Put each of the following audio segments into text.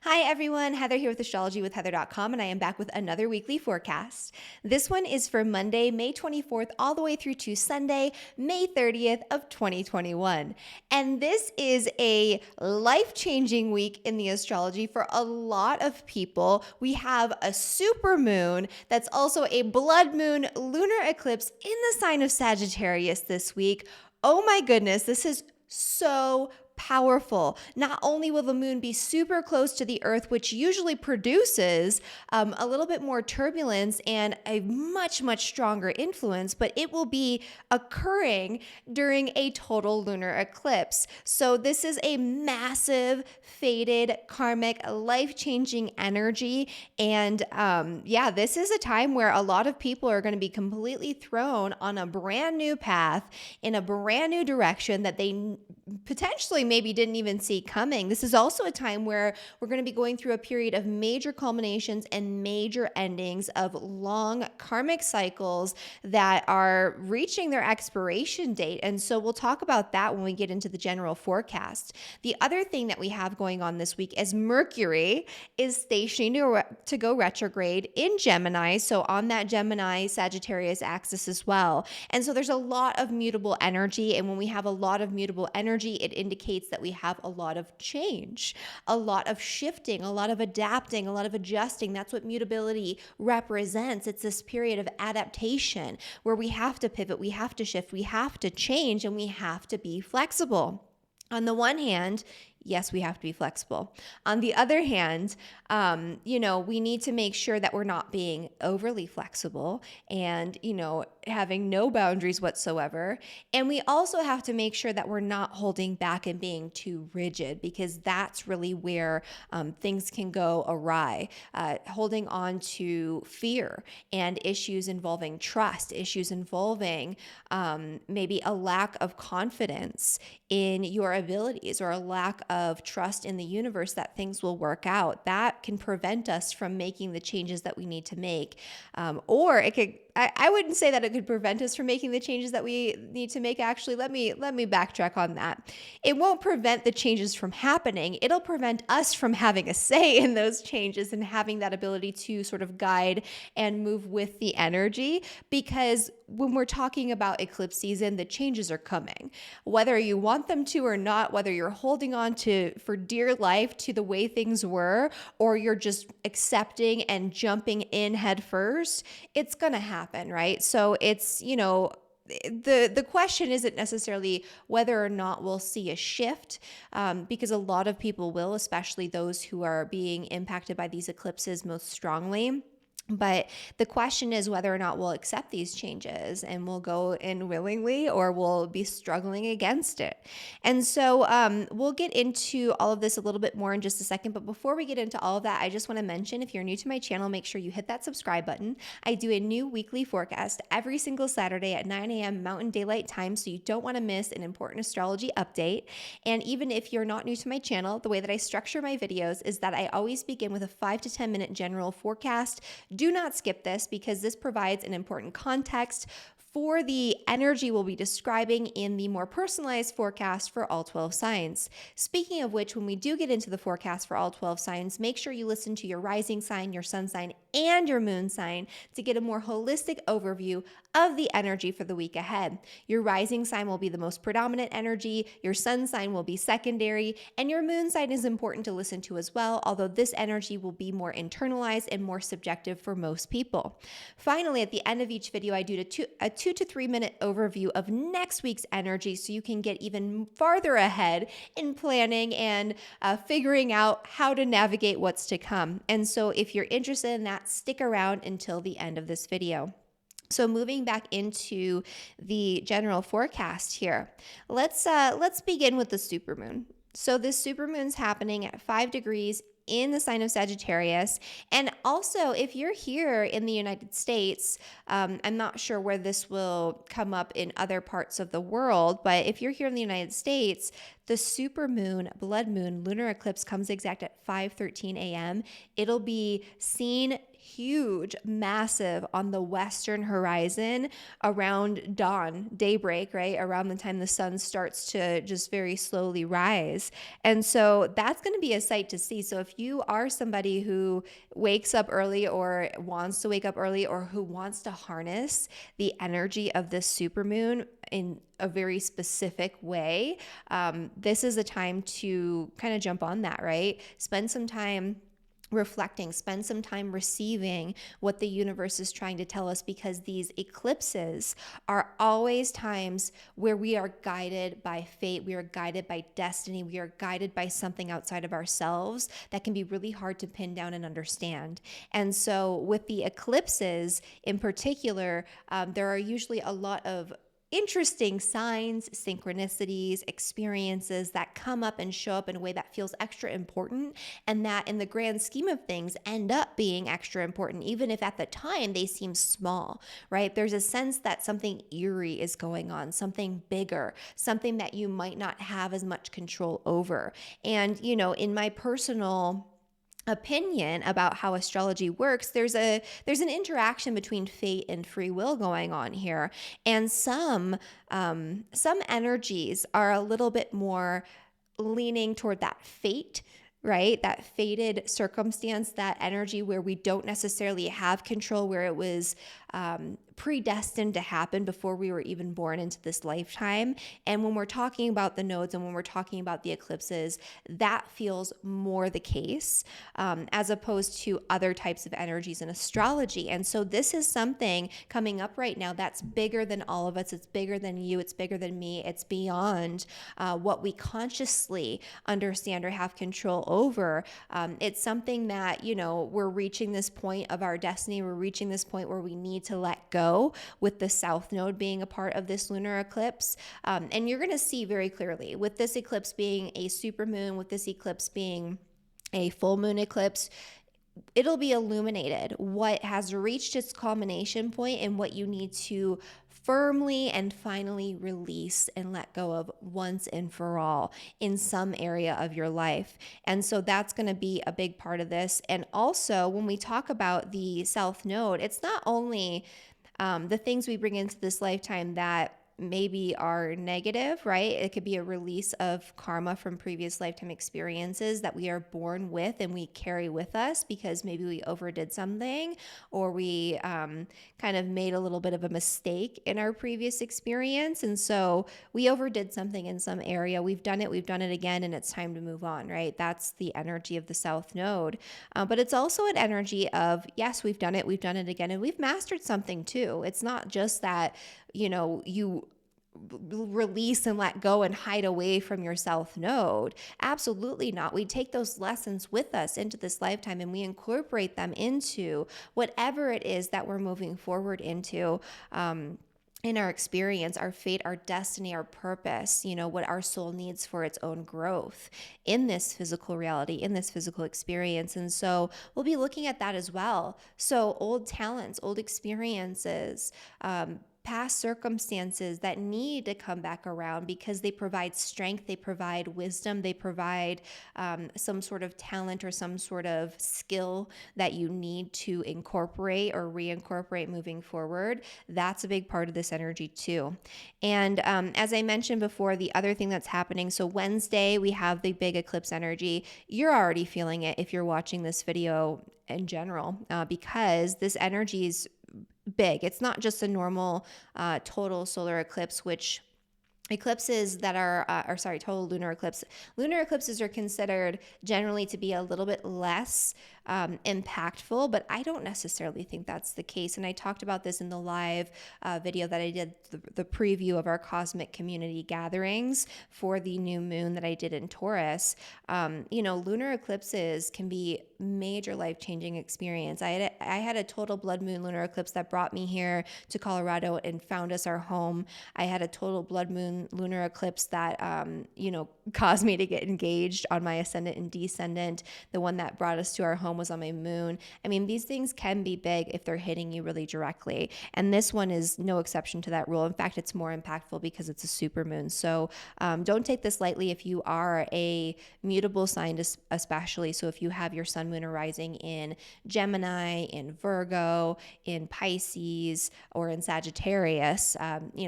Hi everyone, Heather here with astrologywithheather.com, and I am back with another weekly forecast. This one is for Monday, May 24th, all the way through to Sunday, May 30th of 2021. And this is a life-changing week in the astrology for a lot of people. We have a supermoon that's also a blood moon lunar eclipse in the sign of Sagittarius this week. Oh my goodness, this is so powerful. Not only will the moon be super close to the earth, which usually produces a little bit more turbulence and a much, much stronger influence, but it will be occurring during a total lunar eclipse. So this is a massive, fated, karmic, life-changing energy. And this is a time where a lot of people are going to be completely thrown on a brand new path in a brand new direction that they potentially maybe didn't even see coming. This is also a time where we're going to be going through a period of major culminations and major endings of long karmic cycles that are reaching their expiration date. And so we'll talk about that when we get into the general forecast. The other thing that we have going on this week is Mercury is stationing to go retrograde in Gemini. So on that Gemini Sagittarius axis as well. And so there's a lot of mutable energy. And when we have a lot of mutable energy, it indicates that we have a lot of change, a lot of shifting, a lot of adapting, a lot of adjusting. That's what mutability represents. It's this period of adaptation where we have to pivot, we have to shift, we have to change, and we have to be flexible. On the one hand, yes, we have to be flexible. On the other hand, we need to make sure that we're not being overly flexible and, having no boundaries whatsoever. And we also have to make sure that we're not holding back and being too rigid, because that's really where things can go awry. Holding on to fear and issues involving trust, issues involving maybe a lack of confidence in your abilities or a lack of trust in the universe that things will work out. That can prevent us from making the changes that we need to make. Or it could, I wouldn't say that it could prevent us from making the changes that we need to make. Actually, let me backtrack on that. It won't prevent the changes from happening. It'll prevent us from having a say in those changes and having that ability to sort of guide and move with the energy. Because when we're talking about eclipse season, the changes are coming. Whether you want them to or not, whether you're holding on to for dear life to the way things were, or you're just accepting and jumping in head first, it's going to happen, right? So it's, the question isn't necessarily whether or not we'll see a shift, because a lot of people will, especially those who are being impacted by these eclipses most strongly. But the question is whether or not we'll accept these changes and we'll go in willingly, or we'll be struggling against it. And so we'll get into all of this a little bit more in just a second. But before we get into all of that, I just want to mention, if you're new to my channel, make sure you hit that subscribe button. I do a new weekly forecast every single Saturday at 9 a.m. Mountain Daylight Time, so you don't want to miss an important astrology update. And even if you're not new to my channel, the way that I structure my videos is that I always begin with a 5 to 10 minute general forecast. Do not skip this, because this provides an important context for the energy we'll be describing in the more personalized forecast for all 12 signs. Speaking of which, when we do get into the forecast for all 12 signs, make sure you listen to your rising sign, your sun sign, and your moon sign to get a more holistic overview of the energy for the week ahead. Your rising sign will be the most predominant energy, your sun sign will be secondary, and your moon sign is important to listen to as well, although this energy will be more internalized and more subjective for most people. Finally, at the end of each video, I do a 2 to 3 minute overview of next week's energy, so you can get even farther ahead in planning and figuring out how to navigate what's to come. And so if you're interested in that, stick around until the end of this video. So moving back into the general forecast here, let's begin with the supermoon. So this supermoon's happening at 5 degrees in the sign of Sagittarius. And also, if you're here in the United States, I'm not sure where this will come up in other parts of the world, but if you're here in the United States, the supermoon, blood moon, lunar eclipse comes exact at 5:13 a.m. It'll be seen huge, massive on the western horizon around dawn, daybreak, right? Around the time the sun starts to just very slowly rise. And so that's going to be a sight to see. So if you are somebody who wakes up early or wants to wake up early or who wants to harness the energy of this supermoon in a very specific way, this is a time to kind of jump on that, right? Spend some time reflecting, spend some time receiving what the universe is trying to tell us, because these eclipses are always times where we are guided by fate, we are guided by destiny, we are guided by something outside of ourselves that can be really hard to pin down and understand. And so with the eclipses in particular, there are usually a lot of interesting signs, synchronicities, experiences that come up and show up in a way that feels extra important, and that in the grand scheme of things end up being extra important, even if at the time they seem small, right? There's a sense that something eerie is going on, something bigger, something that you might not have as much control over. And, in my personal opinion about how astrology works, there's an interaction between fate and free will going on here, and some energies are a little bit more leaning toward that fate, right? That fated circumstance, that energy where we don't necessarily have control, where it was predestined to happen before we were even born into this lifetime. And when we're talking about the nodes and when we're talking about the eclipses, that feels more the case, as opposed to other types of energies in astrology. And so this is something coming up right now that's bigger than all of us. It's bigger than you. It's bigger than me. It's beyond what we consciously understand or have control over. It's something that, we're reaching this point of our destiny. We're reaching this point where we need to let go, with the south node being a part of this lunar eclipse. And you're going to see very clearly with this eclipse being a supermoon, with this eclipse being a full moon eclipse, it'll be illuminated what has reached its culmination point and what you need to firmly and finally release and let go of once and for all in some area of your life. And so that's going to be a big part of this. And also, when we talk about the south node, it's not only the things we bring into this lifetime that maybe are negative, right? It could be a release of karma from previous lifetime experiences that we are born with and we carry with us because maybe we overdid something, or we kind of made a little bit of a mistake in our previous experience. And so we overdid something in some area. We've done it again, and it's time to move on, right? That's the energy of the south node. But it's also an energy of, yes, we've done it again, and we've mastered something too. It's not just that, you release and let go and hide away from your south node. Absolutely not. We take those lessons with us into this lifetime and we incorporate them into whatever it is that we're moving forward into, in our experience, our fate, our destiny, our purpose, what our soul needs for its own growth in this physical reality, in this physical experience. And so we'll be looking at that as well. So old talents, old experiences, past circumstances that need to come back around because they provide strength, they provide wisdom, they provide some sort of talent or some sort of skill that you need to incorporate or reincorporate moving forward. That's a big part of this energy too. And as I mentioned before, the other thing that's happening, so Wednesday we have the big eclipse energy. You're already feeling it if you're watching this video in general, because this energy is big. It's not just a normal total solar eclipse, which eclipses that are, total lunar eclipse. Lunar eclipses are considered generally to be a little bit less impactful, but I don't necessarily think that's the case. And I talked about this in the live video that I did, the preview of our cosmic community gatherings for the new moon that I did in Taurus. Lunar eclipses can be major life-changing experience. I had a total blood moon lunar eclipse that brought me here to Colorado and found us our home. I had a total blood moon lunar eclipse that, caused me to get engaged on my ascendant and descendant. The one that brought us to our home was on my moon. I mean, these things can be big if they're hitting you really directly. And this one is no exception to that rule. In fact, it's more impactful because it's a supermoon. So don't take this lightly if you are a mutable sign, especially. So if you have your sun, moon, or rising in Gemini, in Virgo, in Pisces, or in Sagittarius,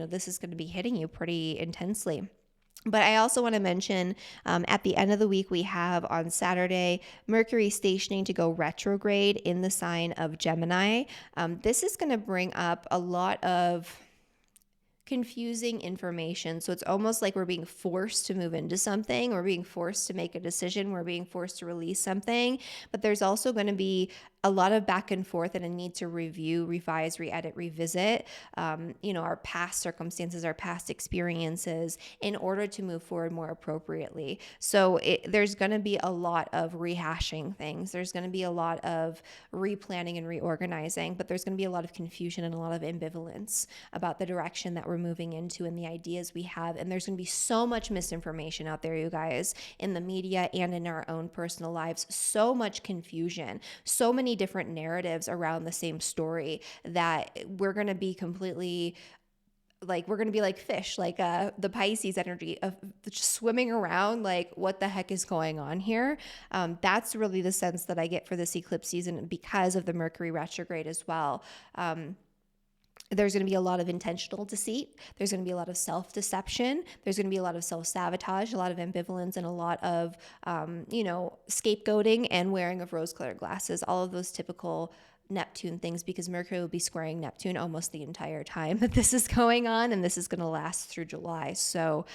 this is going to be hitting you pretty intensely. But I also want to mention at the end of the week, we have on Saturday, Mercury stationing to go retrograde in the sign of Gemini. This is going to bring up a lot of confusing information. So it's almost like we're being forced to move into something. We're being forced to make a decision. We're being forced to release something. But there's also going to be a lot of back and forth and a need to review, revise, re-edit, revisit, our past circumstances, our past experiences in order to move forward more appropriately. So there's going to be a lot of rehashing things. There's going to be a lot of replanning and reorganizing, but there's going to be a lot of confusion and a lot of ambivalence about the direction that we're moving into and the ideas we have. And there's going to be so much misinformation out there, you guys, in the media and in our own personal lives. So much confusion, so many different narratives around the same story that we're going to be completely like fish, like the Pisces energy of just swimming around like, what the heck is going on here? That's really the sense that I get for this eclipse season because of the Mercury retrograde as well. There's going to be a lot of intentional deceit. There's going to be a lot of self-deception. There's going to be a lot of self-sabotage, a lot of ambivalence, and a lot of, scapegoating and wearing of rose-colored glasses, all of those typical Neptune things, because Mercury will be squaring Neptune almost the entire time that this is going on, and this is going to last through July. So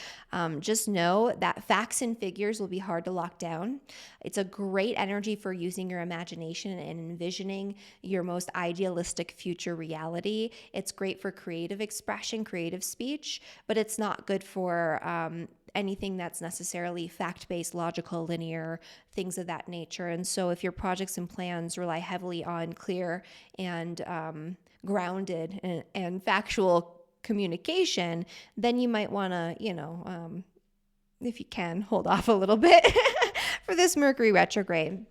just know that facts and figures will be hard to lock down. It's a great energy for using your imagination and envisioning your most idealistic future reality. It's great for creative expression, creative speech, but it's not good for anything that's necessarily fact-based, logical, linear, things of that nature. And so if your projects and plans rely heavily on clear and grounded and factual communication, then you might want to, if you can, hold off a little bit for this Mercury retrograde.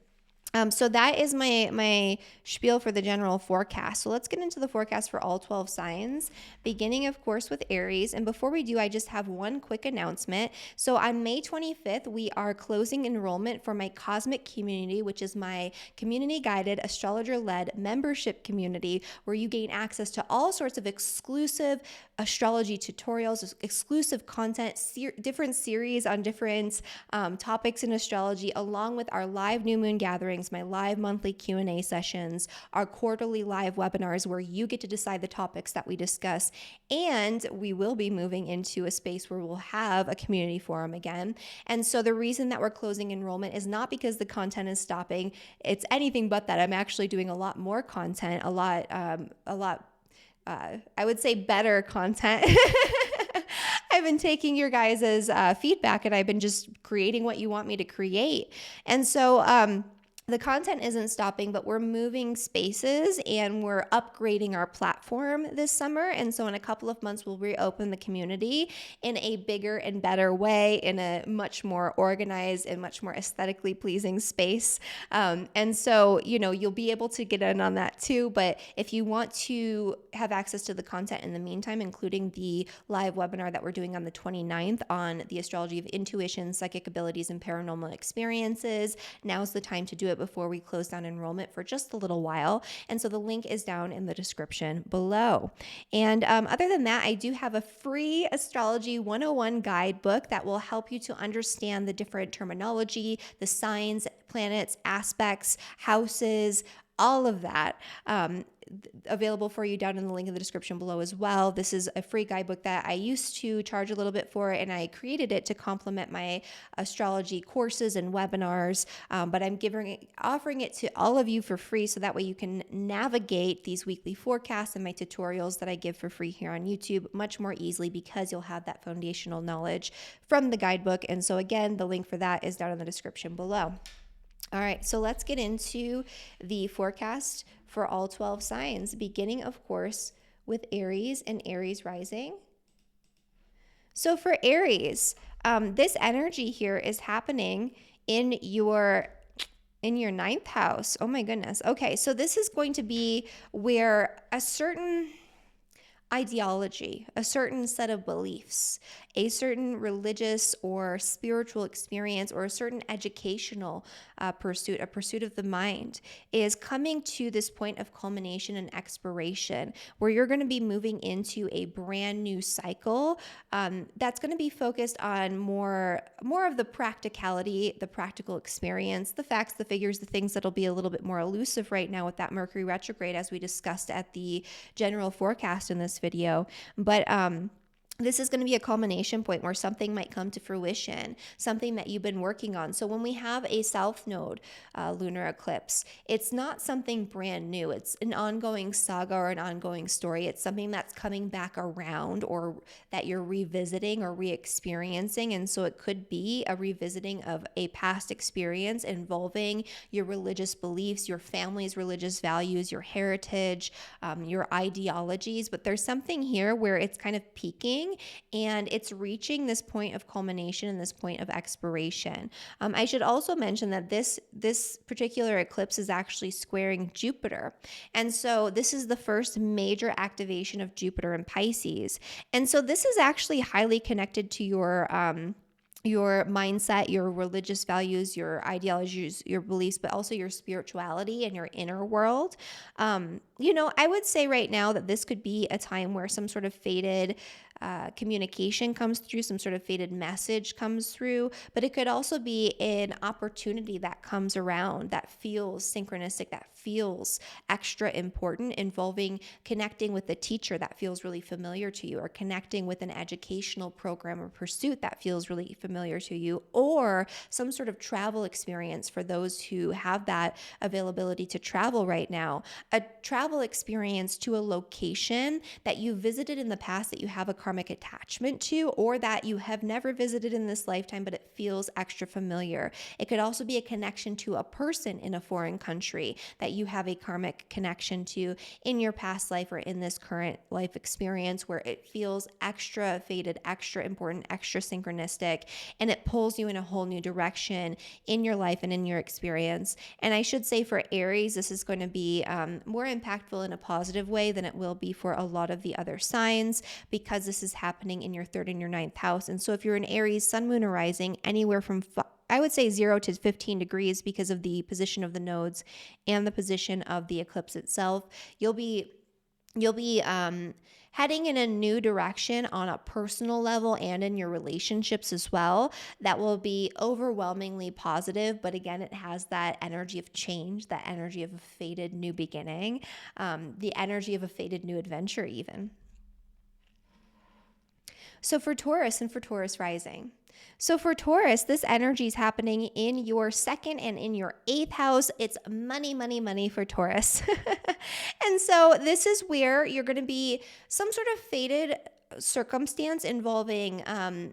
So that is my spiel for the general forecast. So let's get into the forecast for all 12 signs, beginning, of course, with Aries. And before we do, I just have one quick announcement. So on May 25th, we are closing enrollment for my Cosmic Community, which is my community-guided, astrologer-led membership community where you gain access to all sorts of exclusive astrology tutorials, exclusive content, different series on different topics in astrology, along with our live new moon gatherings, my live monthly Q&A sessions, our quarterly live webinars where you get to decide the topics that we discuss. And we will be moving into a space where we'll have a community forum again. And so the reason that we're closing enrollment is not because the content is stopping. It's anything but that. I'm actually doing a lot more content, I would say better content. I've been taking your guys' feedback and I've been just creating what you want me to create. And so the content isn't stopping, but we're moving spaces and we're upgrading our platform this summer. And so in a couple of months, we'll reopen the community in a bigger and better way, in a much more organized and much more aesthetically pleasing space. And so, you'll be able to get in on that too. But if you want to have access to the content in the meantime, including the live webinar that we're doing on the 29th on the astrology of intuition, psychic abilities, and paranormal experiences, now's the time to do it before we close down enrollment for just a little while. And so the link is down in the description below. And other than that, I do have a free Astrology 101 guidebook that will help you to understand the different terminology, the signs, planets, aspects, houses, all of that. Available for you down in the link in the description below as well. This is a free guidebook that I used to charge a little bit for, and I created it to complement my astrology courses and webinars, but I'm offering it to all of you for free so that way you can navigate these weekly forecasts and my tutorials that I give for free here on YouTube much more easily because you'll have that foundational knowledge from the guidebook. And so again, the link for that is down in the description below. All right, so let's get into the forecast for all 12 signs, beginning, of course, with Aries and Aries rising. So for Aries, this energy here is happening in your ninth house. Oh my goodness. Okay, so this is going to be where a certain ideology, a certain set of beliefs, a certain religious or spiritual experience, or a certain educational pursuit, a pursuit of the mind, is coming to this point of culmination and expiration, where you're going to be moving into a brand new cycle that's going to be focused on more of the practicality, the practical experience, the facts, the figures, the things that'll be a little bit more elusive right now with that Mercury retrograde, as we discussed at the general forecast in this video. But this is going to be a culmination point where something might come to fruition, something that you've been working on. So when we have a South Node lunar eclipse, it's not something brand new. It's an ongoing saga or an ongoing story. It's something that's coming back around, or that you're revisiting or re-experiencing. And so it could be a revisiting of a past experience involving your religious beliefs, your family's religious values, your heritage, your ideologies. But there's something here where it's kind of peaking and it's reaching this point of culmination and this point of expiration. I should also mention that this particular eclipse is actually squaring Jupiter. And so this is the first major activation of Jupiter in Pisces. And so this is actually highly connected to your mindset, your religious values, your ideologies, your beliefs, but also your spirituality and your inner world. I would say right now that this could be a time where some sort of faded communication comes through, some sort of faded message comes through, but it could also be an opportunity that comes around that feels synchronistic, that feels extra important, involving connecting with a teacher that feels really familiar to you, or connecting with an educational program or pursuit that feels really familiar to you, or some sort of travel experience for those who have that availability to travel right now. A travel experience to a location that you visited in the past that you have a karmic attachment to, or that you have never visited in this lifetime, but it feels extra familiar. It could also be a connection to a person in a foreign country that you have a karmic connection to in your past life or in this current life experience, where it feels extra faded, extra important, extra synchronistic, and it pulls you in a whole new direction in your life and in your experience. And I should say for Aries, this is going to be more impactful in a positive way than it will be for a lot of the other signs, because this is happening in your third and your ninth house. And so if you're an Aries sun, moon, or rising, anywhere from I would say 0 to 15 degrees, because of the position of the nodes and the position of the eclipse itself, you'll be heading in a new direction on a personal level and in your relationships as well. That will be overwhelmingly positive, but again, it has that energy of change, that energy of a faded new beginning, the energy of a faded new adventure even. So for Taurus and for Taurus rising. So for Taurus, this energy is happening in your second and in your eighth house. It's money, money, money for Taurus. And so this is where you're going to be some sort of faded circumstance involving,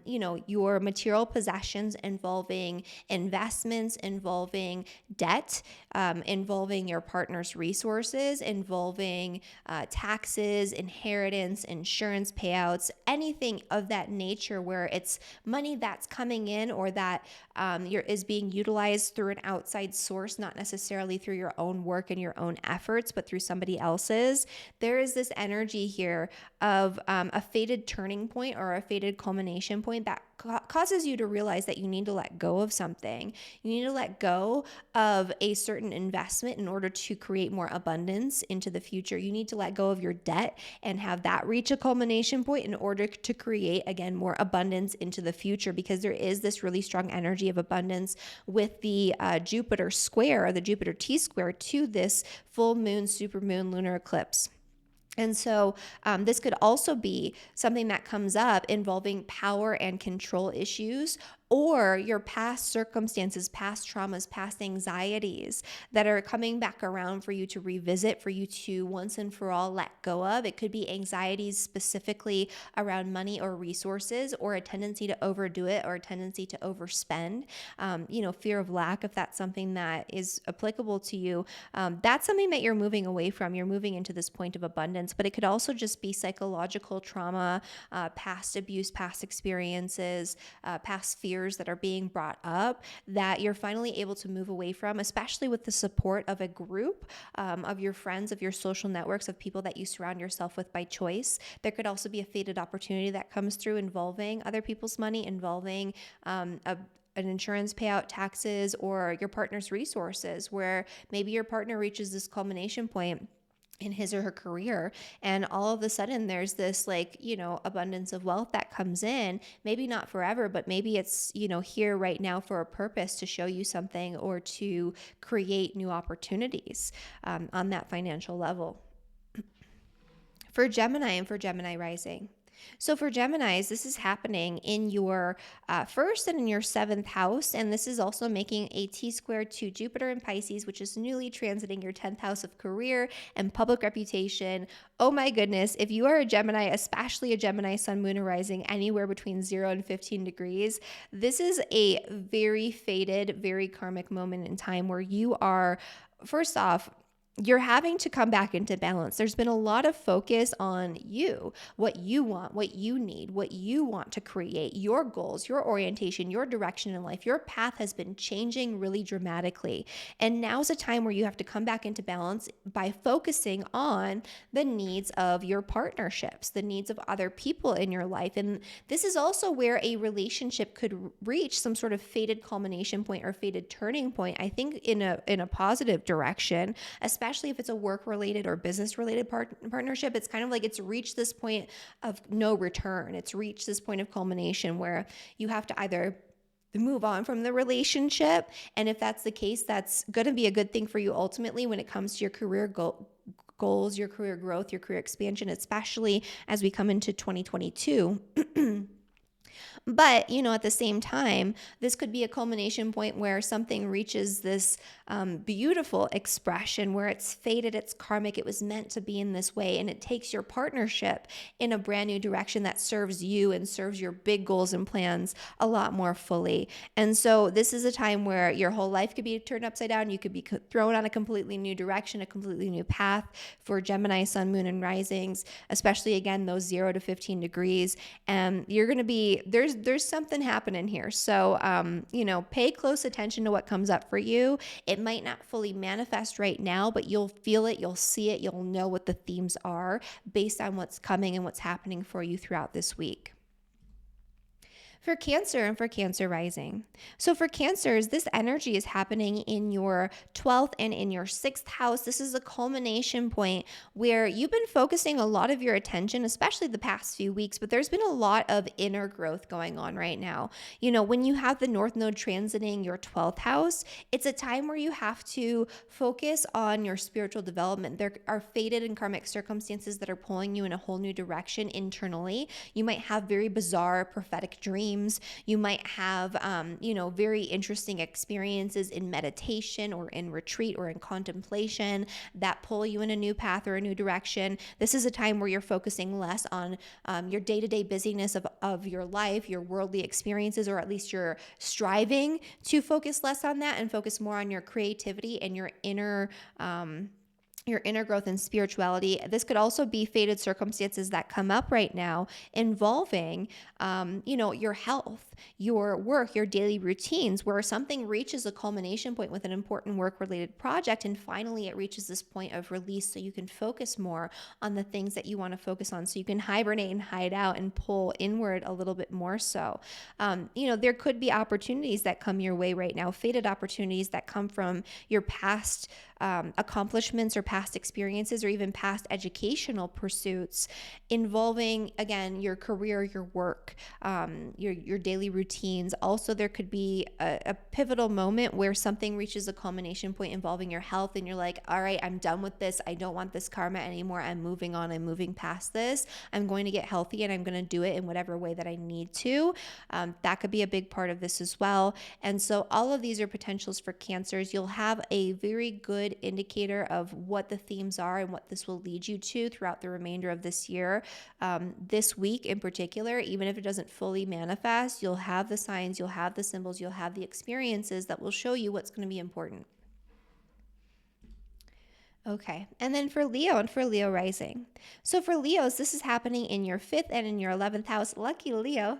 your material possessions, involving investments, involving debt, involving your partner's resources, involving taxes, inheritance, insurance payouts, anything of that nature where it's money that's coming in, or that is being utilized through an outside source, not necessarily through your own work and your own efforts, but through somebody else's. There is this energy here of a faded turning point or a faded culmination point that causes you to realize that you need to let go of something. You need to let go of a certain investment in order to create more abundance into the future. You need to let go of your debt and have that reach a culmination point in order to create, again, more abundance into the future, because there is this really strong energy of abundance with the Jupiter square, the Jupiter T-square to this full moon, supermoon lunar eclipse. And so this could also be something that comes up involving power and control issues or your past circumstances, past traumas, past anxieties that are coming back around for you to revisit, for you to once and for all let go of. It could be anxieties specifically around money or resources, or a tendency to overdo it, or a tendency to overspend. Fear of lack, if that's something that is applicable to you, that's something that you're moving away from. You're moving into this point of abundance, but it could also just be psychological trauma, past abuse, past experiences, past fears that are being brought up that you're finally able to move away from, especially with the support of a group, of your friends, of your social networks, of people that you surround yourself with by choice. There could also be a fated opportunity that comes through involving other people's money, involving an insurance payout, taxes, or your partner's resources, where maybe your partner reaches this culmination point in his or her career, and all of a sudden there's this abundance of wealth that comes in, maybe not forever, but maybe it's here right now for a purpose, to show you something or to create new opportunities on that financial level. For Gemini and for Gemini rising. So for Geminis, this is happening in your first and in your seventh house. And this is also making a T-square to Jupiter in Pisces, which is newly transiting your 10th house of career and public reputation. Oh my goodness. If you are a Gemini, especially a Gemini sun, moon, or rising, anywhere between 0 and 15 degrees, this is a very fated, very karmic moment in time where you are, first off, you're having to come back into balance. There's been a lot of focus on you, what you want, what you need, what you want to create, your goals, your orientation, your direction in life. Your path has been changing really dramatically. And now's a time where you have to come back into balance by focusing on the needs of your partnerships, the needs of other people in your life. And this is also where a relationship could reach some sort of fated culmination point or fated turning point, I think in a positive direction, especially if it's a work-related or business-related partnership. It's kind of like it's reached this point of no return. It's reached this point of culmination where you have to either move on from the relationship, and if that's the case, that's going to be a good thing for you ultimately when it comes to your career goals, your career growth, your career expansion, especially as we come into 2022. But, at the same time, this could be a culmination point where something reaches this beautiful expression where it's fated, it's karmic, it was meant to be in this way, and it takes your partnership in a brand new direction that serves you and serves your big goals and plans a lot more fully. And so this is a time where your whole life could be turned upside down. You could be thrown on a completely new direction, a completely new path for Gemini, sun, moon, and risings, especially, again, those 0 to 15 degrees. And you're going to be, there's something happening here. So, pay close attention to what comes up for you. It might not fully manifest right now, but you'll feel it, you'll see it, you'll know what the themes are based on what's coming and what's happening for you throughout this week. For Cancer and for Cancer rising. So for Cancers, this energy is happening in your 12th and in your 6th house. This is a culmination point where you've been focusing a lot of your attention, especially the past few weeks, but there's been a lot of inner growth going on right now. When you have the North Node transiting your 12th house, it's a time where you have to focus on your spiritual development. There are fated and karmic circumstances that are pulling you in a whole new direction internally. You might have very bizarre prophetic dreams. You might have, very interesting experiences in meditation or in retreat or in contemplation that pull you in a new path or a new direction. This is a time where you're focusing less on your day-to-day busyness of your life, your worldly experiences, or at least you're striving to focus less on that and focus more on your creativity and your inner growth and spirituality. This could also be fated circumstances that come up right now involving, your health, your work, your daily routines, where something reaches a culmination point with an important work-related project, and finally it reaches this point of release so you can focus more on the things that you want to focus on, so you can hibernate and hide out and pull inward a little bit more so. There could be opportunities that come your way right now, fated opportunities that come from your past accomplishments or past experiences or even past educational pursuits involving, again, your career, your work, your daily routines. Also, there could be a pivotal moment where something reaches a culmination point involving your health and you're like, all right, I'm done with this. I don't want this karma anymore. I'm moving on. I'm moving past this. I'm going to get healthy and I'm going to do it in whatever way that I need to. That could be a big part of this as well. And so all of these are potentials for Cancers. You'll have a very good indicator of what the themes are and what this will lead you to throughout the remainder of this year. This week in particular, even if it doesn't fully manifest, you'll have the signs, you'll have the symbols, you'll have the experiences that will show you what's going to be important. Okay, and then for Leo and for Leo rising. So for Leos, this is happening in your 5th and in your 11th house. Lucky Leo.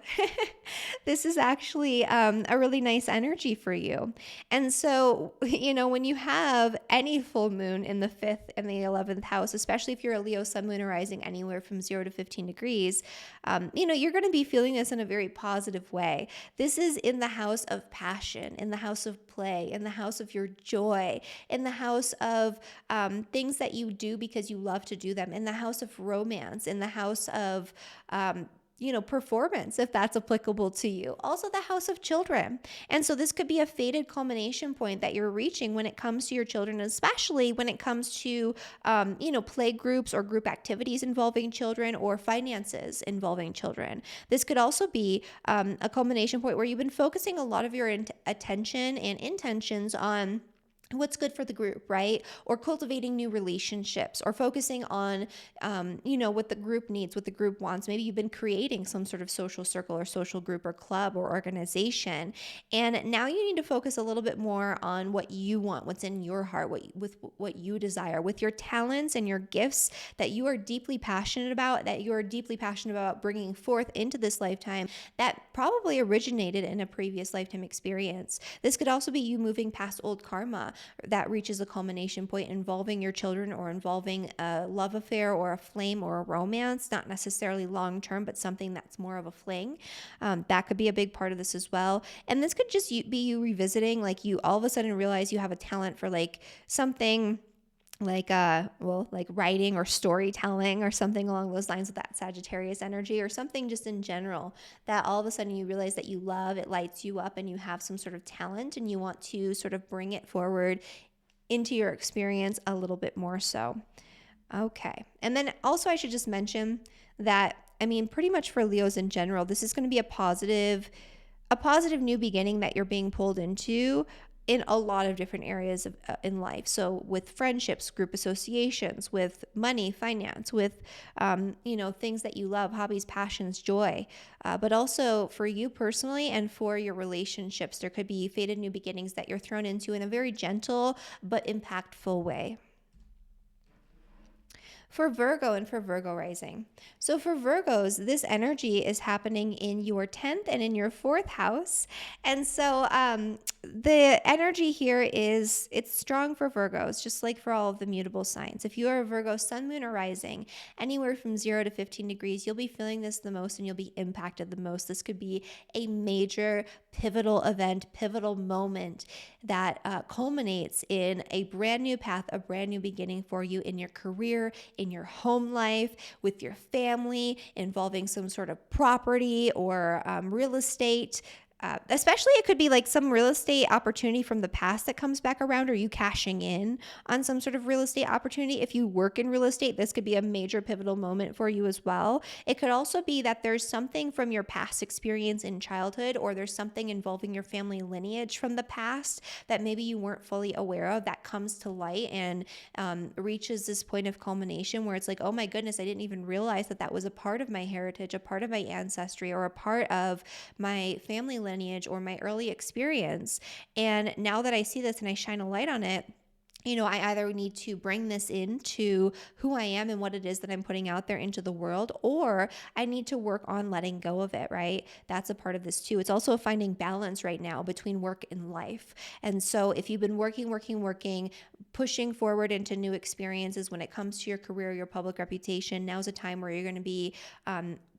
This is actually a really nice energy for you. And so, when you have any full moon in the 5th and the 11th house, especially if you're a Leo sun, moon, or rising anywhere from 0 to 15 degrees, you're going to be feeling this in a very positive way. This is in the house of passion, in the house of play, in the house of your joy, in the house of things that you do because you love to do them, in the house of romance, in the house of performance, if that's applicable to you. Also the house of children. And so this could be a fated culmination point that you're reaching when it comes to your children, especially when it comes to, play groups or group activities involving children or finances involving children. This could also be a culmination point where you've been focusing a lot of your attention and intentions on what's good for the group, right? Or cultivating new relationships, or focusing on, what the group needs, what the group wants. Maybe you've been creating some sort of social circle or social group or club or organization. And now you need to focus a little bit more on what you want, what's in your heart, what you desire, with your talents and your gifts that you are deeply passionate about, bringing forth into this lifetime that probably originated in a previous lifetime experience. This could also be you moving past old karma that reaches a culmination point involving your children or involving a love affair or a flame or a romance, not necessarily long term, but something that's more of a fling. That could be a big part of this as well. And this could just be you revisiting, like you all of a sudden realize you have a talent for like something like writing or storytelling or something along those lines with that Sagittarius energy, or something just in general that all of a sudden you realize that you love, it lights you up, and you have some sort of talent and you want to sort of bring it forward into your experience a little bit more so. Okay. And then also I should just mention that, pretty much for Leos in general, this is going to be a positive new beginning that you're being pulled into in a lot of different areas in life. So with friendships, group associations, with money, finance, with, things that you love, hobbies, passions, joy, but also for you personally and for your relationships, there could be fated new beginnings that you're thrown into in a very gentle but impactful way. For Virgo and for Virgo rising. So for Virgos, this energy is happening in your 10th and in your 4th house. And so the energy here it's strong for Virgos, just like for all of the mutable signs. If you are a Virgo sun, moon, or rising, anywhere from 0 to 15 degrees, you'll be feeling this the most and you'll be impacted the most. This could be a major pivotal event, pivotal moment that culminates in a brand new path, a brand new beginning for you in your career, in your home life, with your family, involving some sort of property or real estate. Especially it could be like some real estate opportunity from the past that comes back around, or you cashing in on some sort of real estate opportunity. If you work in real estate, this could be a major pivotal moment for you as well. It could also be that there's something from your past experience in childhood, or there's something involving your family lineage from the past that maybe you weren't fully aware of that comes to light and reaches this point of culmination where it's like, oh my goodness, I didn't even realize that was a part of my heritage, a part of my ancestry, or a part of my family lineage or my early experience. And now that I see this and I shine a light on it, I either need to bring this into who I am and what it is that I'm putting out there into the world, or I need to work on letting go of it, right? That's a part of this too. It's also finding balance right now between work and life. And so if you've been working, pushing forward into new experiences when it comes to your career, your public reputation, now's a time where you're going to be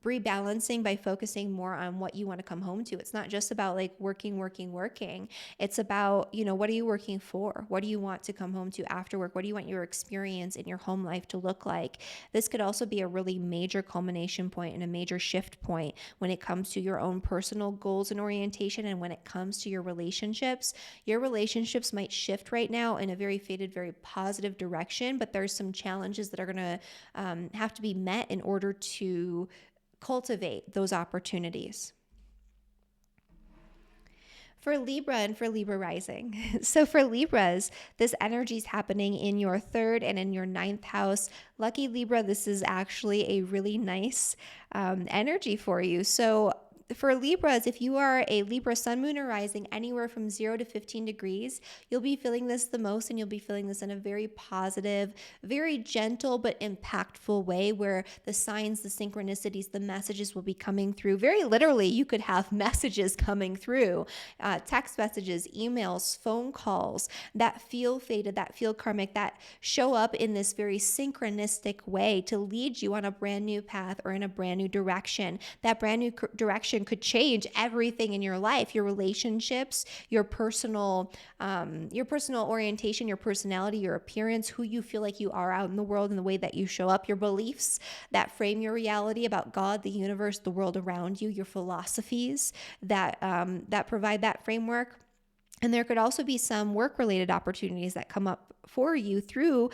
rebalancing by focusing more on what you want to come home to. It's not just about like working. It's about, what are you working for? What do you want to come home to after work? What do you want your experience in your home life to look like? This could also be a really major culmination point and a major shift point when it comes to your own personal goals and orientation. And when it comes to your relationships might shift right now in a very faded, very positive direction, but there's some challenges that are going to have to be met in order to cultivate those opportunities. For Libra and for Libra rising. So for Libras, this energy is happening in your 3rd and in your 9th house. Lucky Libra, this is actually a really nice energy for you. So for Libras, if you are a Libra sun, moon, or rising anywhere from 0 to 15 degrees, you'll be feeling this the most, and you'll be feeling this in a very positive, very gentle, but impactful way, where the signs, the synchronicities, the messages will be coming through. Very literally, you could have messages coming through, text messages, emails, phone calls that feel fated, that feel karmic, that show up in this very synchronistic way to lead you on a brand new path or in a brand new direction. That brand new direction could change everything in your life, your relationships, your personal orientation, your personality, your appearance, who you feel like you are out in the world and the way that you show up, your beliefs that frame your reality about God, the universe, the world around you, your philosophies that provide that framework. And there could also be some work-related opportunities that come up for you through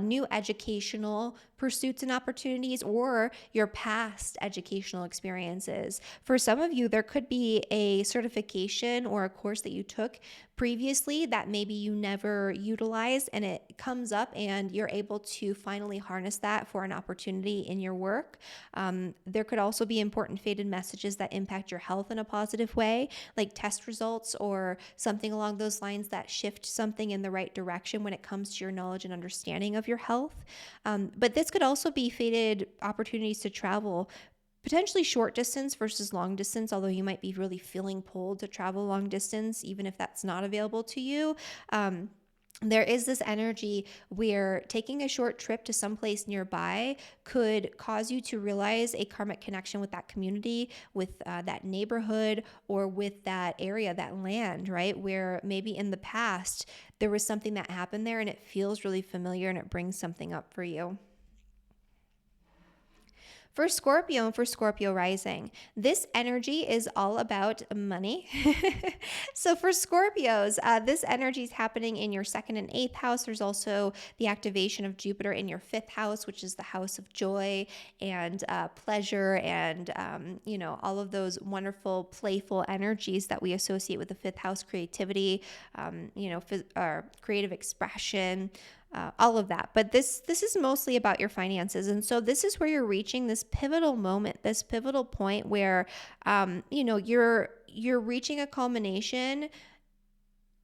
new educational pursuits and opportunities, or your past educational experiences. For some of you, there could be a certification or a course that you took previously that maybe you never utilized, and it comes up and you're able to finally harness that for an opportunity in your work. There could also be important faded messages that impact your health in a positive way, like test results or something along those lines that shift something in the right direction when it comes to your knowledge and understanding of your health. But this could also be faded opportunities to travel, potentially short distance versus long distance, although you might be really feeling pulled to travel long distance, even if that's not available to you. There is this energy where taking a short trip to someplace nearby could cause you to realize a karmic connection with that community, with that neighborhood, or with that area, that land, right? Where maybe in the past there was something that happened there and it feels really familiar and it brings something up for you. For Scorpio and for Scorpio rising, this energy is all about money. So for Scorpios, this energy is happening in your 2nd and 8th house. There's also the activation of Jupiter in your 5th house, which is the house of joy and pleasure and, all of those wonderful, playful energies that we associate with the 5th house: creativity, creative expression, all of that. But this is mostly about your finances. And so this is where you're reaching this pivotal moment, this pivotal point where, you're reaching a culmination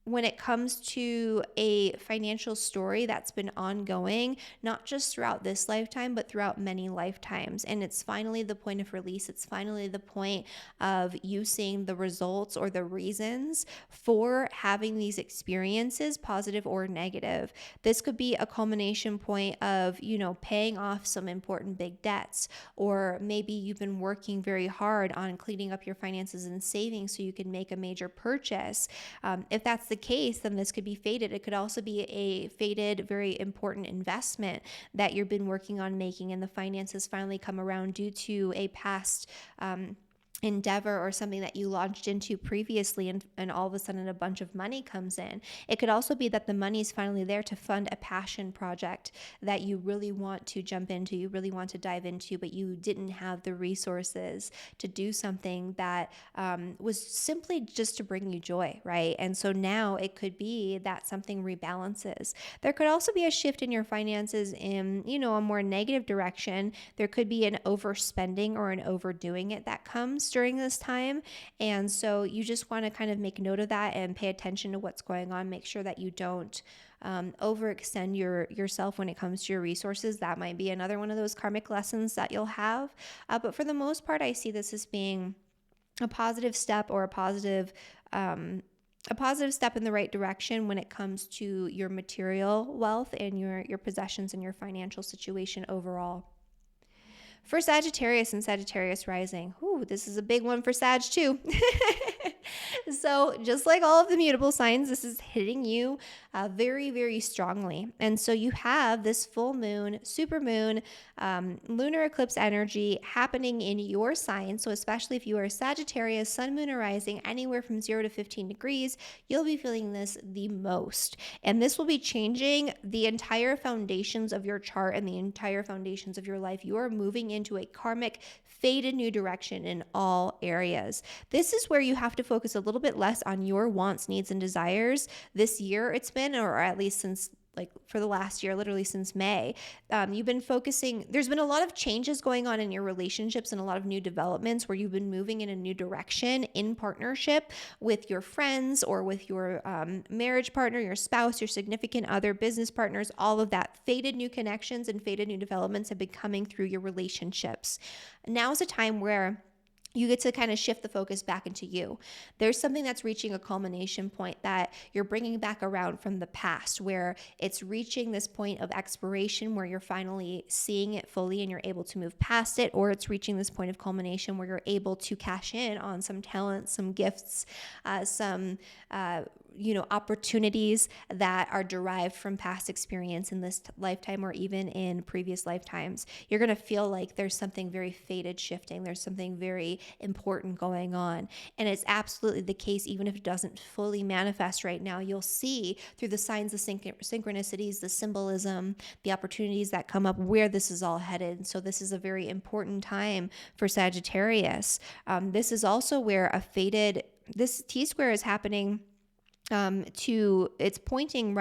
when it comes to a financial story that's been ongoing, not just throughout this lifetime, but throughout many lifetimes. And it's finally the point of release. It's finally the point of you seeing the results or the reasons for having these experiences, positive or negative. This could be a culmination point of, paying off some important big debts, or maybe you've been working very hard on cleaning up your finances and saving so you can make a major purchase. If that's the case, then this could be faded. It could also be a faded, very important investment that you've been working on making, and the finances finally come around due to a past endeavor or something that you launched into previously, and all of a sudden a bunch of money comes in. It could also be that the money is finally there to fund a passion project that you really want to jump into, you really want to dive into, but you didn't have the resources to do something that was simply just to bring you joy, right? And so now it could be that something rebalances. There could also be a shift in your finances in, a more negative direction. There could be an overspending or an overdoing it that comes during this time. And so you just want to kind of make note of that and pay attention to what's going on. Make sure that you don't overextend yourself when it comes to your resources. That might be another one of those karmic lessons that you'll have. But for the most part, I see this as being a positive step, or a positive step in the right direction when it comes to your material wealth and your possessions and your financial situation overall. For Sagittarius and Sagittarius rising, this is a big one for Sag too. So just like all of the mutable signs, this is hitting you very, very strongly. And so you have this full moon, supermoon, lunar eclipse energy happening in your sign. So especially if you are Sagittarius, sun, moon, or rising, anywhere from 0 to 15 degrees, you'll be feeling this the most. And this will be changing the entire foundations of your chart and the entire foundations of your life. You are moving into a karmic, faded new direction in all areas. This is where you have to focus a little bit less on your wants, needs, and desires. This year it's been, or at least since for the last year, literally since May, you've been focusing, there's been a lot of changes going on in your relationships and a lot of new developments where you've been moving in a new direction in partnership with your friends or with your marriage partner, your spouse, your significant other, business partners. All of that faded new connections and faded new developments have been coming through your relationships. Now is a time where you get to kind of shift the focus back into you. There's something that's reaching a culmination point that you're bringing back around from the past, where it's reaching this point of expiration where you're finally seeing it fully and you're able to move past it, or it's reaching this point of culmination where you're able to cash in on some talents, some gifts, some opportunities that are derived from past experience in this lifetime or even in previous lifetimes. You're going to feel like there's something very fated shifting. There's something very important going on. And it's absolutely the case, even if it doesn't fully manifest right now. You'll see through the signs, the synchronicities, the symbolism, the opportunities that come up where this is all headed. So this is a very important time for Sagittarius. This is also where this T-square is happening. It's pointing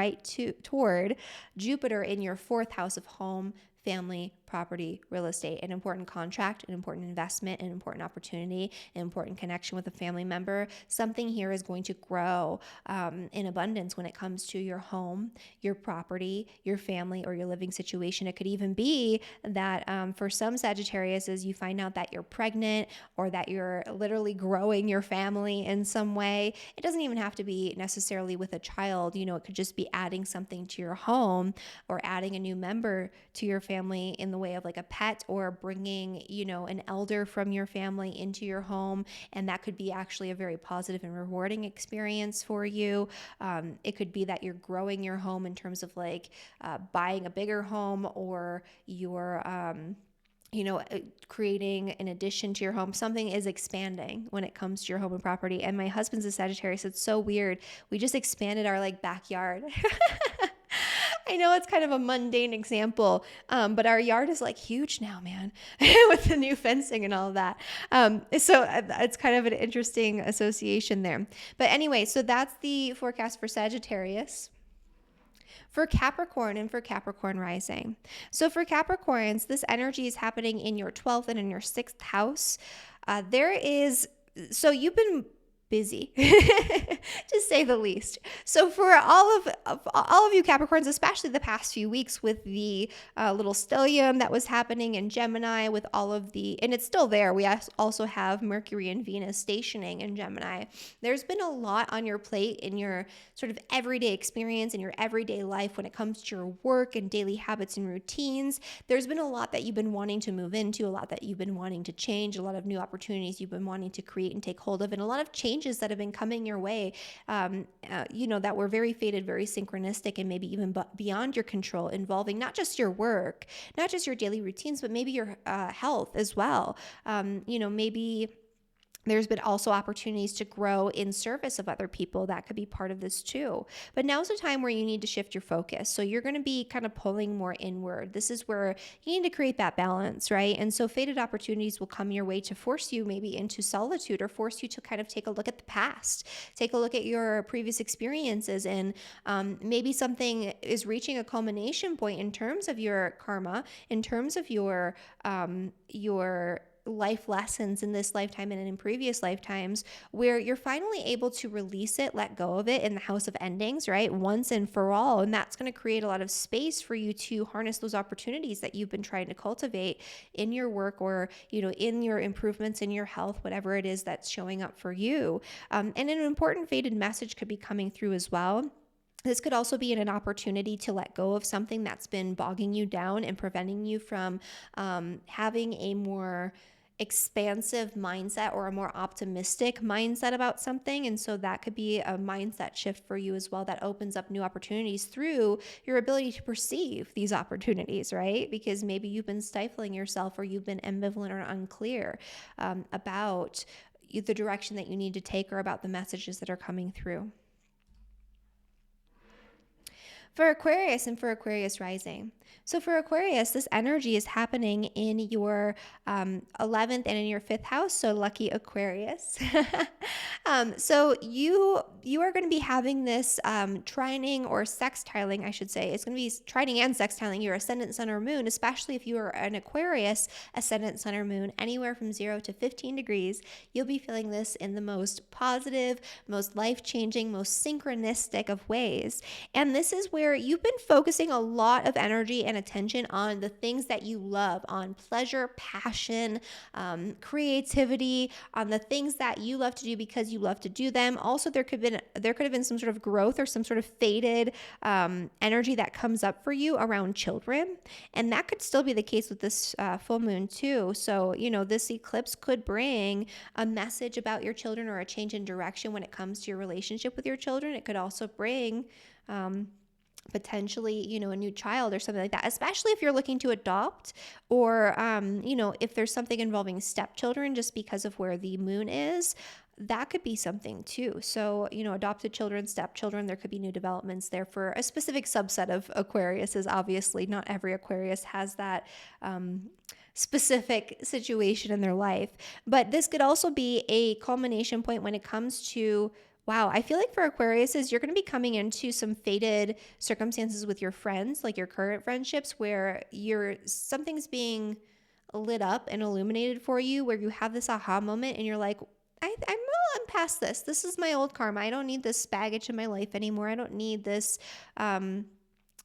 toward Jupiter in your 4th house of home, family, property, real estate, an important contract, an important investment, an important opportunity, an important connection with a family member. Something here is going to grow in abundance when it comes to your home, your property, your family, or your living situation. It could even be that for some Sagittarius, as you find out that you're pregnant or that you're literally growing your family in some way. It doesn't even have to be necessarily with a child. It could just be adding something to your home or adding a new member to your family in the way of like a pet, or bringing, an elder from your family into your home. And that could be actually a very positive and rewarding experience for you. It could be that you're growing your home in terms of buying a bigger home, or you're, creating an addition to your home. Something is expanding when it comes to your home and property. And my husband's a Sagittarius. It's so weird. We just expanded our backyard. I know it's kind of a mundane example, but our yard is huge now, man, with the new fencing and all of that. So it's kind of an interesting association there. But anyway, so that's the forecast for Sagittarius. For Capricorn and for Capricorn rising. So for Capricorns, this energy is happening in your 12th and in your 6th house. So you've been busy to say the least. So for all of you Capricorns, especially the past few weeks with the little stellium that was happening in Gemini, with all of and it's still there. We also have Mercury and Venus stationing in Gemini. There's been a lot on your plate in your sort of everyday experience, in your everyday life when it comes to your work and daily habits and routines. There's been a lot that you've been wanting to move into, a lot that you've been wanting to change, a lot of new opportunities you've been wanting to create and take hold of, and a lot of changes that have been coming your way, that were very fated, very synchronistic, and maybe even beyond your control, involving not just your work, not just your daily routines, but maybe your health as well. Maybe there's been also opportunities to grow in service of other people. That could be part of this too. But now's the time where you need to shift your focus. So you're going to be kind of pulling more inward. This is where you need to create that balance, right? And so fated opportunities will come your way to force you maybe into solitude, or force you to kind of take a look at the past, take a look at your previous experiences, and maybe something is reaching a culmination point in terms of your karma, in terms of your life lessons in this lifetime and in previous lifetimes, where you're finally able to release it, let go of it in the house of endings, right? Once and for all. And that's going to create a lot of space for you to harness those opportunities that you've been trying to cultivate in your work, or, in your improvements in your health, whatever it is that's showing up for you. And an important fated message could be coming through as well. This could also be an opportunity to let go of something that's been bogging you down and preventing you from having a more expansive mindset or a more optimistic mindset about something. And so that could be a mindset shift for you as well that opens up new opportunities through your ability to perceive these opportunities, right? Because maybe you've been stifling yourself or you've been ambivalent or unclear about the direction that you need to take or about the messages that are coming through. For Aquarius and for Aquarius rising. So for Aquarius, this energy is happening in your 11th and in your 5th house. So lucky Aquarius. So you are going to be having this trining or sextiling, I should say. It's going to be trining and sextiling your ascendant, sun, or moon, especially if you are an Aquarius ascendant, sun, or moon, anywhere from 0 to 15 degrees. You'll be feeling this in the most positive, most life-changing, most synchronistic of ways. And this is where you've been focusing a lot of energy and attention on the things that you love, on pleasure, passion, creativity, on the things that you love to do because you love to do them. Also, there could have been some sort of growth or some sort of faded energy that comes up for you around children, and that could still be the case with this full moon too. So, this eclipse could bring a message about your children or a change in direction when it comes to your relationship with your children. It could also bring potentially, a new child or something like that, especially if you're looking to adopt or, if there's something involving stepchildren just because of where the moon is, that could be something too. So, adopted children, stepchildren, there could be new developments there for a specific subset of Aquariuses. Obviously, not every Aquarius has that specific situation in their life, but this could also be a culmination point when it comes to wow, I feel like for Aquariuses, you're going to be coming into some faded circumstances with your friends, like your current friendships, where something's being lit up and illuminated for you, where you have this aha moment and you're like, I'm past this. This is my old karma. I don't need this baggage in my life anymore. I don't need this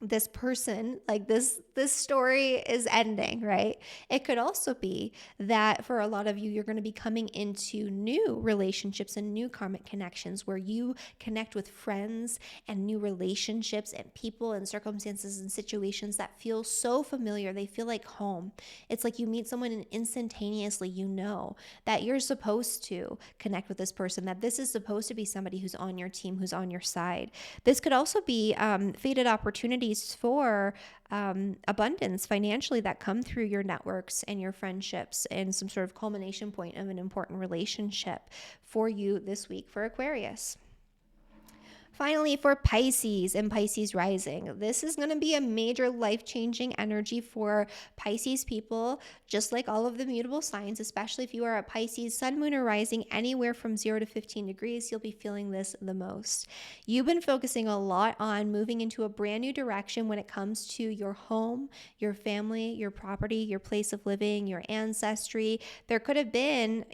this person, like this story is ending, right? It could also be that for a lot of you, you're going to be coming into new relationships and new karmic connections where you connect with friends and new relationships and people and circumstances and situations that feel so familiar. They feel like home. It's like you meet someone and instantaneously you know that you're supposed to connect with this person, that this is supposed to be somebody who's on your team, who's on your side. This could also be faded opportunities for abundance financially that come through your networks and your friendships and some sort of culmination point of an important relationship for you this week for Aquarius. Finally, for Pisces and Pisces rising, this is going to be a major life-changing energy for Pisces people, just like all of the mutable signs, especially if you are a Pisces sun, moon, or rising anywhere from 0 to 15 degrees, you'll be feeling this the most. You've been focusing a lot on moving into a brand new direction when it comes to your home, your family, your property, your place of living, your ancestry. There could have been,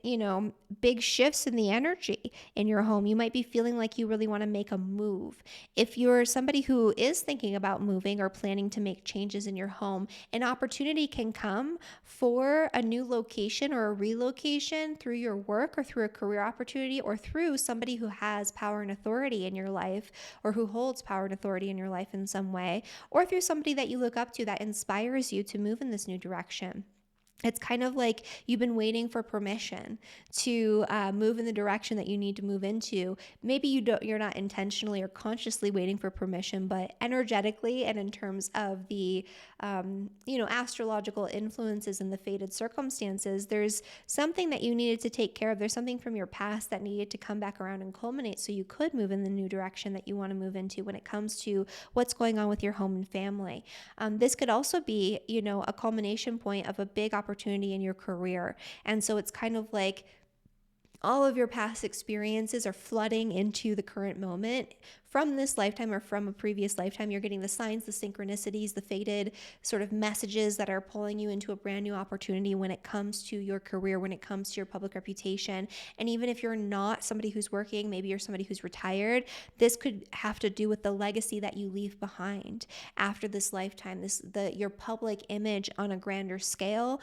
big shifts in the energy in your home. You might be feeling like you really want to make a move. If you're somebody who is thinking about moving or planning to make changes in your home, an opportunity can come for a new location or a relocation through your work or through a career opportunity or through somebody who has power and authority in your life or who holds power and authority in your life in some way, or through somebody that you look up to that inspires you to move in this new direction. It's kind of like you've been waiting for permission to move in the direction that you need to move into. Maybe you're not intentionally or consciously waiting for permission, but energetically and in terms of the astrological influences and the fated circumstances, there's something that you needed to take care of. There's something from your past that needed to come back around and culminate so you could move in the new direction that you want to move into when it comes to what's going on with your home and family. This could also be, a culmination point of a big opportunity in your career. And so it's kind of like all of your past experiences are flooding into the current moment from this lifetime or from a previous lifetime. You're getting the signs, the synchronicities, the fated sort of messages that are pulling you into a brand new opportunity when it comes to your career, when it comes to your public reputation. And even if you're not somebody who's working, maybe you're somebody who's retired, this could have to do with the legacy that you leave behind after this lifetime, your public image on a grander scale,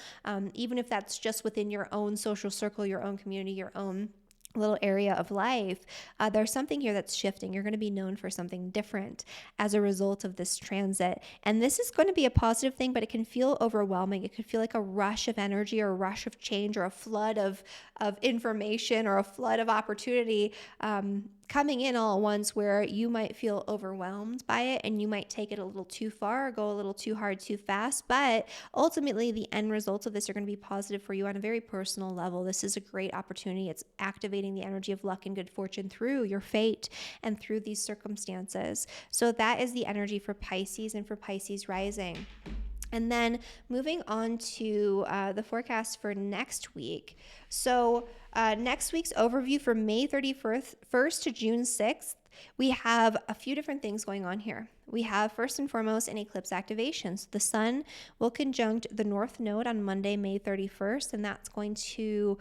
even if that's just within your own social circle, your own community, your own little area of life, there's something here that's shifting. You're going to be known for something different as a result of this transit. And this is going to be a positive thing, but it can feel overwhelming. It could feel like a rush of energy or a rush of change or a flood of information or a flood of opportunity coming in all at once, where you might feel overwhelmed by it and you might take it a little too far or go a little too hard too fast. But ultimately, the end results of this are going to be positive for you on a very personal level. This is a great opportunity. It's activating the energy of luck and good fortune through your fate and through these circumstances. So that is the energy for Pisces and for Pisces rising. And then moving on to the forecast for next week. So next week's overview for May 31st to June 6th, we have a few different things going on here. We have first and foremost an eclipse activation. So the sun will conjunct the North Node on Monday, May 31st, and that's going to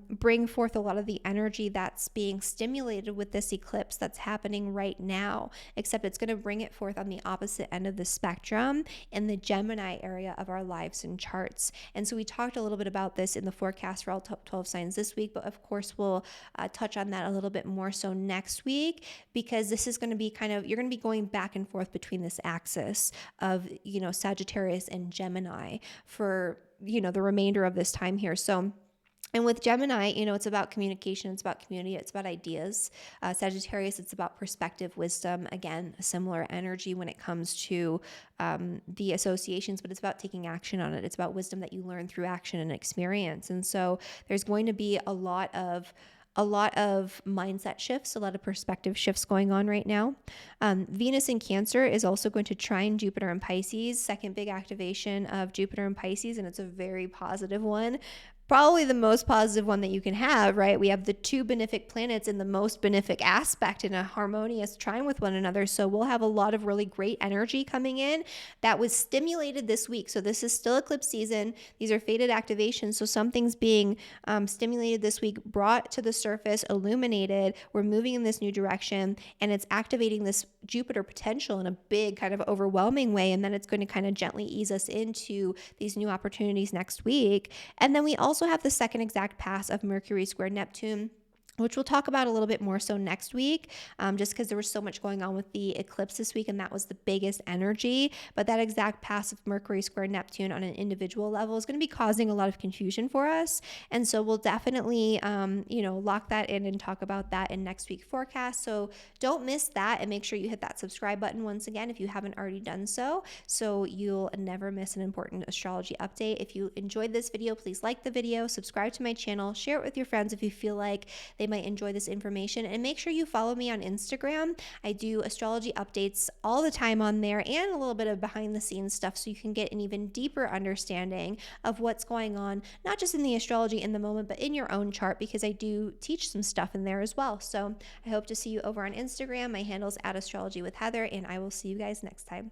bring forth a lot of the energy that's being stimulated with this eclipse that's happening right now, except it's going to bring it forth on the opposite end of the spectrum in the Gemini area of our lives and charts. And so we talked a little bit about this in the forecast for all top 12 signs this week, but of course we'll touch on that a little bit more so next week, because this is going to be you're going to be going back and forth between this axis of, Sagittarius and Gemini for, the remainder of this time here. So, and with Gemini, it's about communication, it's about community, it's about ideas. Sagittarius, it's about perspective, wisdom. Again, a similar energy when it comes to the associations, but it's about taking action on it. It's about wisdom that you learn through action and experience. And so there's going to be a lot of mindset shifts, a lot of perspective shifts going on right now. Venus in Cancer is also going to trine Jupiter in Pisces, second big activation of Jupiter in Pisces, and it's a very positive one. Probably the most positive one that you can have, right? We have the two benefic planets in the most benefic aspect in a harmonious trine with one another. So we'll have a lot of really great energy coming in that was stimulated this week. So this is still eclipse season. These are fated activations. So something's being stimulated this week, brought to the surface, illuminated. We're moving in this new direction, and it's activating this Jupiter potential in a big kind of overwhelming way. And then it's going to kind of gently ease us into these new opportunities next week. And then we also have the second exact pass of Mercury square Neptune, which we'll talk about a little bit more so next week, just because there was so much going on with the eclipse this week, and that was the biggest energy. But that exact pass of Mercury square Neptune on an individual level is going to be causing a lot of confusion for us. And so we'll definitely, lock that in and talk about that in next week's forecast. So don't miss that, and make sure you hit that subscribe button once again if you haven't already done so you'll never miss an important astrology update. If you enjoyed this video, please like the video, subscribe to my channel, share it with your friends if you feel like they might enjoy this information, and make sure you follow me on Instagram. I do astrology updates all the time on there, and a little bit of behind the scenes stuff, so you can get an even deeper understanding of what's going on, not just in the astrology in the moment, but in your own chart, because I do teach some stuff in there as well. So I hope to see you over on Instagram. My handle's @astrologywithheather, and I will see you guys next time.